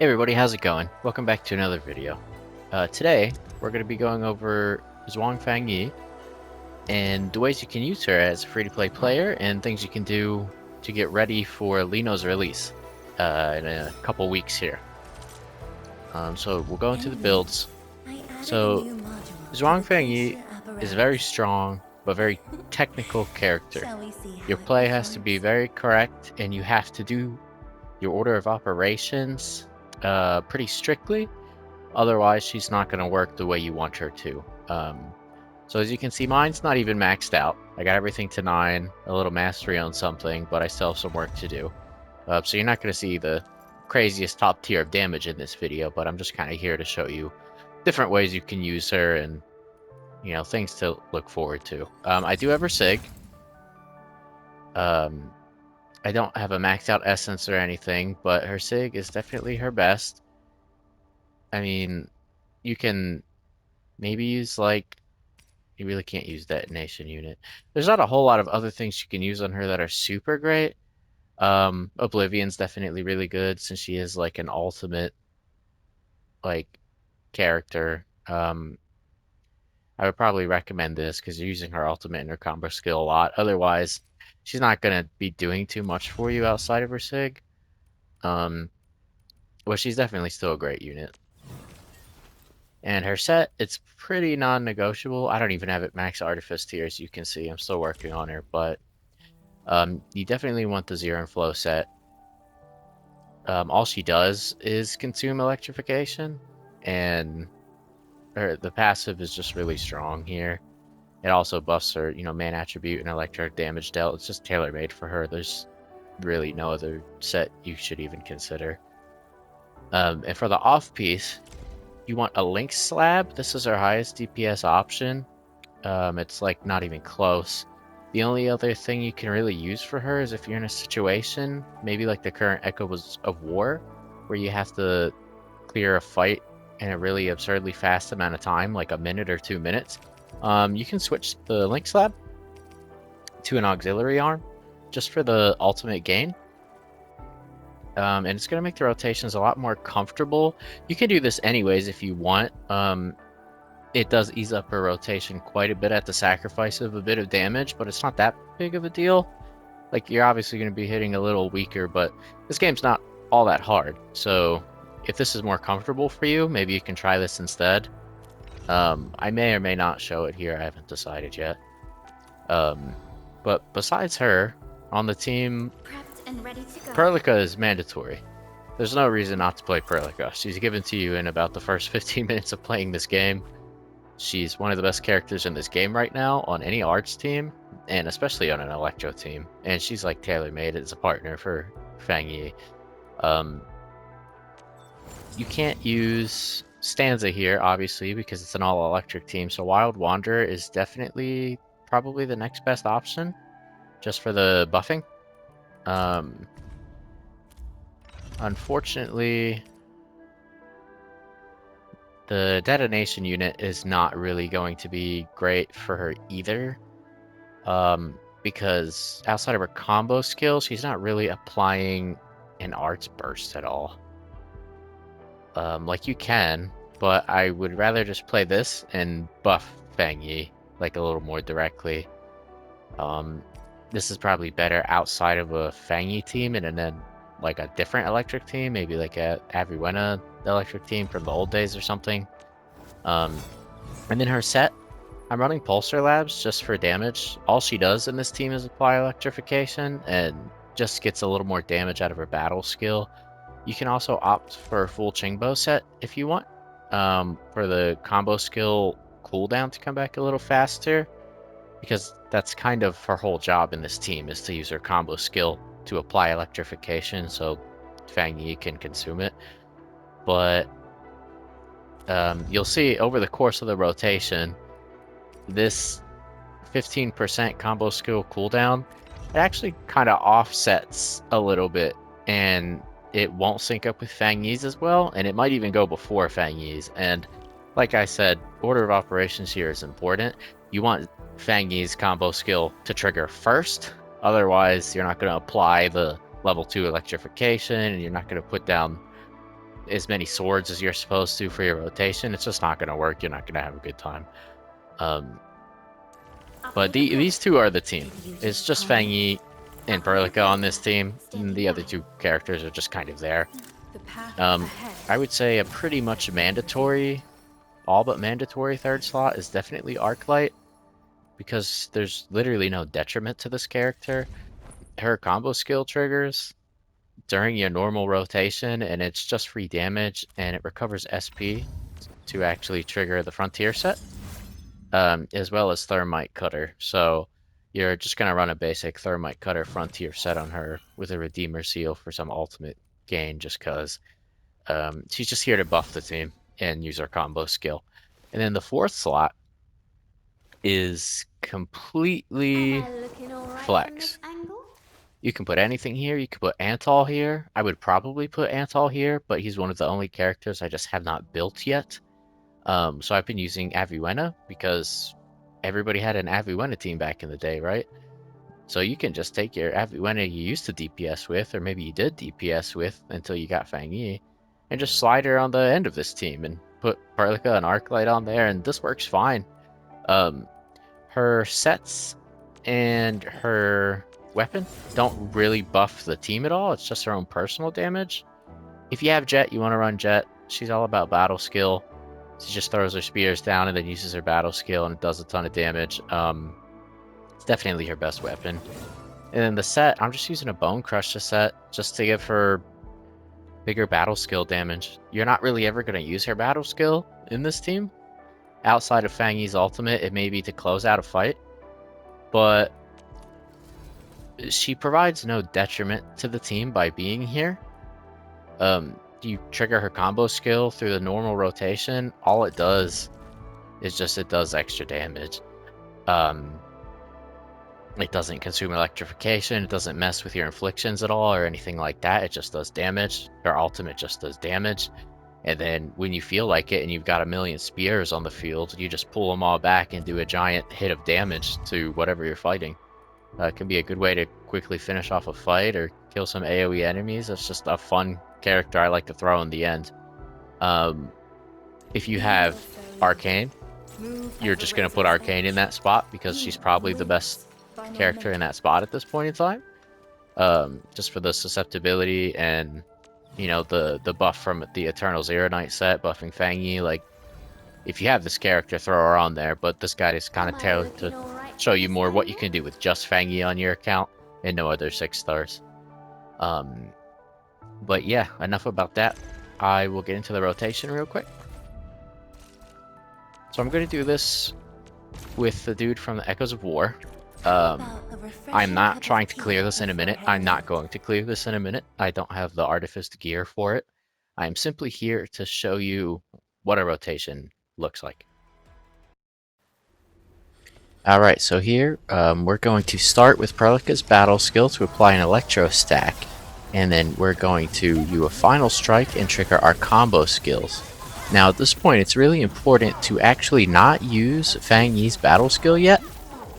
Hey everybody, how's it going? Welcome back to another video. Today, we're going to be going over ZHUANG FANGYI and the ways you can use her as a free-to-play player and things you can do to get ready for Liino's release in a couple weeks here. So we'll go into the builds. So ZHUANG FANGYI is a very strong but very technical character. Your play has to be very correct and you have to do your order of operations pretty strictly. Otherwise, she's not going to work the way you want her to. So as you can see, mine's not even maxed out. I got everything to 9, a little mastery on something, but I still have some work to do. So you're not going to see the craziest top tier of damage in this video, but I'm just kind of here to show you different ways you can use her and, you know, things to look forward to. I do have her SIG. I don't have a maxed out essence or anything, but her SIG is definitely her best. I mean, you can maybe use like, you really can't use detonation unit. There's not a whole lot of other things you can use on her that are super great. Oblivion's definitely really good since she is like an ultimate like character. I would probably recommend this because you're using her ultimate and her combo skill a lot. Otherwise, she's not gonna be doing too much for you outside of her SIG. Um, well, she's definitely still a great unit. And her set, it's pretty non-negotiable. I don't even have it max artifice tier, as you can see. I'm still working on her, but you definitely want the zero and flow set. All she does is consume electrification, and the passive is just really strong here. It also buffs her, you know, main attribute and electric damage dealt. It's just tailor-made for her. There's really no other set you should even consider. And for the off piece, you want a link slab. This is our highest DPS option. It's like not even close. The only other thing you can really use for her is if you're in a situation, maybe like the current Echoes of War, where you have to clear a fight in a really absurdly fast amount of time, like a minute or 2 minutes. You can switch the link slab to an auxiliary arm just for the ultimate gain. And it's going to make the rotations a lot more comfortable. You can do this anyways if you want. It does ease up her rotation quite a bit at the sacrifice of a bit of damage, but it's not that big of a deal. Like, you're obviously going to be hitting a little weaker, but this game's not all that hard. So if this is more comfortable for you, maybe you can try this instead. I may or may not show it here. I haven't decided yet. But besides her, on the team, Prepped and ready to go. Perlica is mandatory. There's no reason not to play Perlica. She's given to you in about the first 15 minutes of playing this game. She's one of the best characters in this game right now on any arts team, and especially on an electro team. And she's like tailor-made as a partner for FANGYI. You can't use Stanza here, obviously, because it's an all-electric team, so Wild Wanderer is definitely probably the next best option, just for the buffing. Unfortunately, the detonation unit is not really going to be great for her either, because outside of her combo skill, she's not really applying an arts burst at all. Like you can, but I would rather just play this and buff FANGYI like a little more directly. This is probably better outside of a FANGYI team and then like a different electric team, maybe like a Aviwena electric team from the old days or something. And then her set, I'm running Pulsar Labs just for damage. All she does in this team is apply electrification and just gets a little more damage out of her battle skill. You can also opt for a full Chingbo set if you want, for the combo skill cooldown to come back a little faster, because that's kind of her whole job in this team, is to use her combo skill to apply electrification so FANGYI can consume it. But you'll see over the course of the rotation, this 15% combo skill cooldown, it actually kind of offsets a little bit, and it won't sync up with FANGYI's as well, and it might even go before FANGYI's. And like I said, order of operations here is important. You want FANGYI's combo skill to trigger first, otherwise you're not going to apply the level 2 electrification, and you're not going to put down as many swords as you're supposed to for your rotation, it's just not going to work. You're not going to have a good time. But these two are the team. It's just Fangyi and Perlica on this team, and the other two characters are just kind of there. I would say a pretty much mandatory, all but mandatory third slot is definitely Arknight, because there's literally no detriment to this character. Her combo skill triggers during your normal rotation, and it's just free damage, and it recovers SP to actually trigger the Frontier set, as well as Thermite Cutter. So you're just going to run a basic Thermite Cutter Frontier set on her with a Redeemer Seal for some ultimate gain, just because she's just here to buff the team and use her combo skill. And then the fourth slot is completely flex. You can put anything here. You can put Antal here. I would probably put Antal here, but he's one of the only characters I just have not built yet. So I've been using Aviwena because everybody had an Aviwena team back in the day, right? So you can just take your Aviwena you used to DPS with, or maybe you did DPS with until you got Fangyi, and just slide her on the end of this team and put Perlica and Arknight on there, and this works fine. Her sets and her weapon don't really buff the team at all. It's just her own personal damage. If you have Jet, you want to run Jet. She's all about battle skill. She just throws her spears down and then uses her battle skill, and it does a ton of damage. It's definitely her best weapon. And then the set, I'm just using a Bone Crusher set just to give her bigger battle skill damage. You're not really ever going to use her battle skill in this team. Outside of Fangyi's ultimate, it may be to close out a fight, but she provides no detriment to the team by being here. You trigger her combo skill through the normal rotation. All it does is just it does extra damage. It doesn't consume electrification. It doesn't mess with your inflictions at all or anything like that. It just does damage. Her ultimate just does damage. And then when you feel like it and you've got a million spears on the field, you just pull them all back and do a giant hit of damage to whatever you're fighting. It can be a good way to quickly finish off a fight or kill some AoE enemies. It's just a fun character I like to throw in the end. If you have Arcane, you're just going to put Arcane in that spot because she's probably the best character in that spot at this point in time. Just for the susceptibility and, you know, the buff from the Eternal Zero Knight set, buffing Fangyi. Like, if you have this character, throw her on there, but this guy is kind of tailored to show you more what you can do with just Fangyi on your account and no other 6 stars. But yeah, enough about that. I will get into the rotation real quick. So I'm going to do this with the dude from the Echoes of War. I'm not trying to clear this in a minute. I'm not going to clear this in a minute. I don't have the Artifice gear for it. I'm simply here to show you what a rotation looks like. Alright, so here we're going to start with Perlica's battle skill to apply an Electro stack, and then we're going to do a final strike and trigger our combo skills. Now at this point it's really important to actually not use Fangyi's battle skill yet,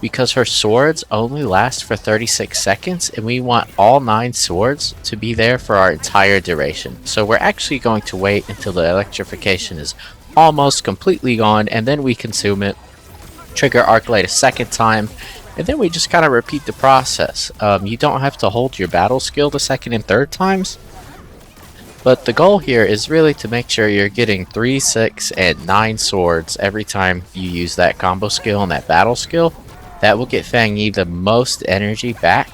because her swords only last for 36 seconds and we want all 9 swords to be there for our entire duration. So we're actually going to wait until the electrification is almost completely gone, and then we consume it, trigger Arknight a second time, and then we just kind of repeat the process. You don't have to hold your battle skill the second and third times, but the goal here is really to make sure you're getting 3, 6, and 9 swords every time you use that combo skill and that battle skill. That will get Fangyi the most energy back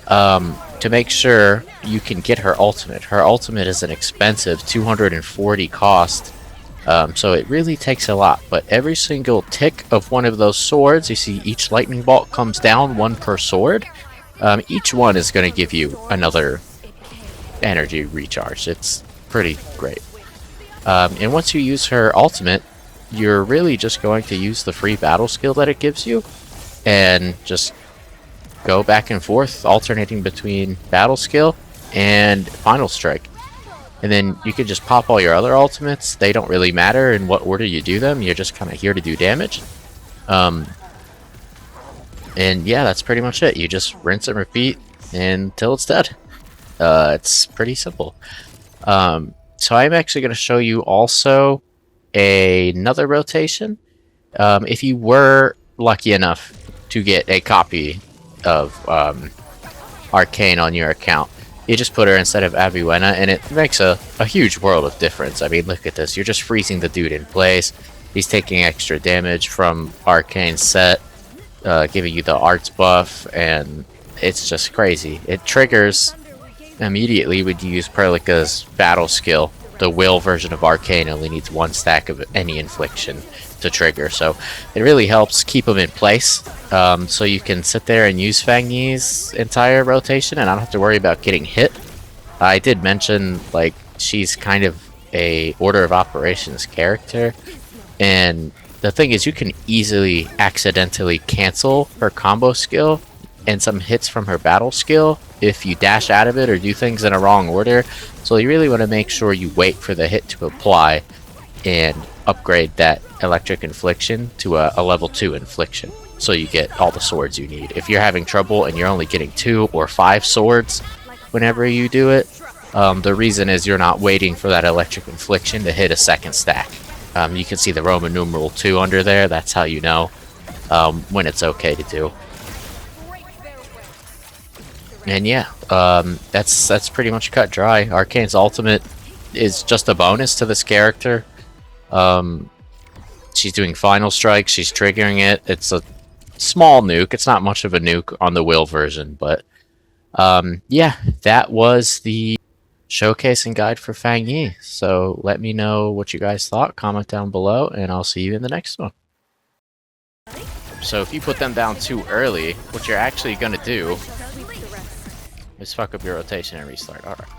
to make sure you can get her ultimate. Her ultimate is an expensive 240 cost, so it really takes a lot. But every single tick of one of those swords, you see each lightning bolt comes down, 1 per sword. Each one is going to give you another energy recharge. It's pretty great. And once you use her ultimate, you're really just going to use the free battle skill that it gives you and just go back and forth, alternating between battle skill and final strike. And then you can just pop all your other ultimates. They don't really matter in what order you do them. You're just kind of here to do damage. And yeah, that's pretty much it. You just rinse and repeat until it's dead. It's pretty simple. So I'm actually going to show you also another rotation. If you were lucky enough to get a copy of Arcane on your account, you just put her instead of Avicenna, and it makes a huge world of difference. I mean, look at this. You're just freezing the dude in place. He's taking extra damage from Arcane set, giving you the arts buff, and it's just crazy. It triggers immediately when you use Perlica's battle skill. The will version of Arcane only needs 1 stack of any infliction to trigger, so it really helps keep them in place. So you can sit there and use Fangyi's entire rotation and I don't have to worry about getting hit. I did mention, like, she's kind of a order of operations character, and the thing is you can easily accidentally cancel her combo skill and some hits from her battle skill if you dash out of it or do things in a wrong order. So you really want to make sure you wait for the hit to apply and upgrade that electric infliction to a level 2 infliction, so you get all the swords you need. If you're having trouble and you're only getting 2 or 5 swords whenever you do it, the reason is you're not waiting for that electric infliction to hit a second stack. You can see the Roman numeral 2 under there. That's how you know when it's okay to do. And yeah, that's pretty much cut dry. Arcane's ultimate is just a bonus to this character. She's doing final strike, she's triggering it. It's a small nuke, it's not much of a nuke on the will version, but yeah, that was the showcase and guide for Fangyi. So let me know what you guys thought, comment down below, and I'll see you in the next one. So if you put them down too early, what you're actually gonna do is fuck up your rotation and restart. Alright.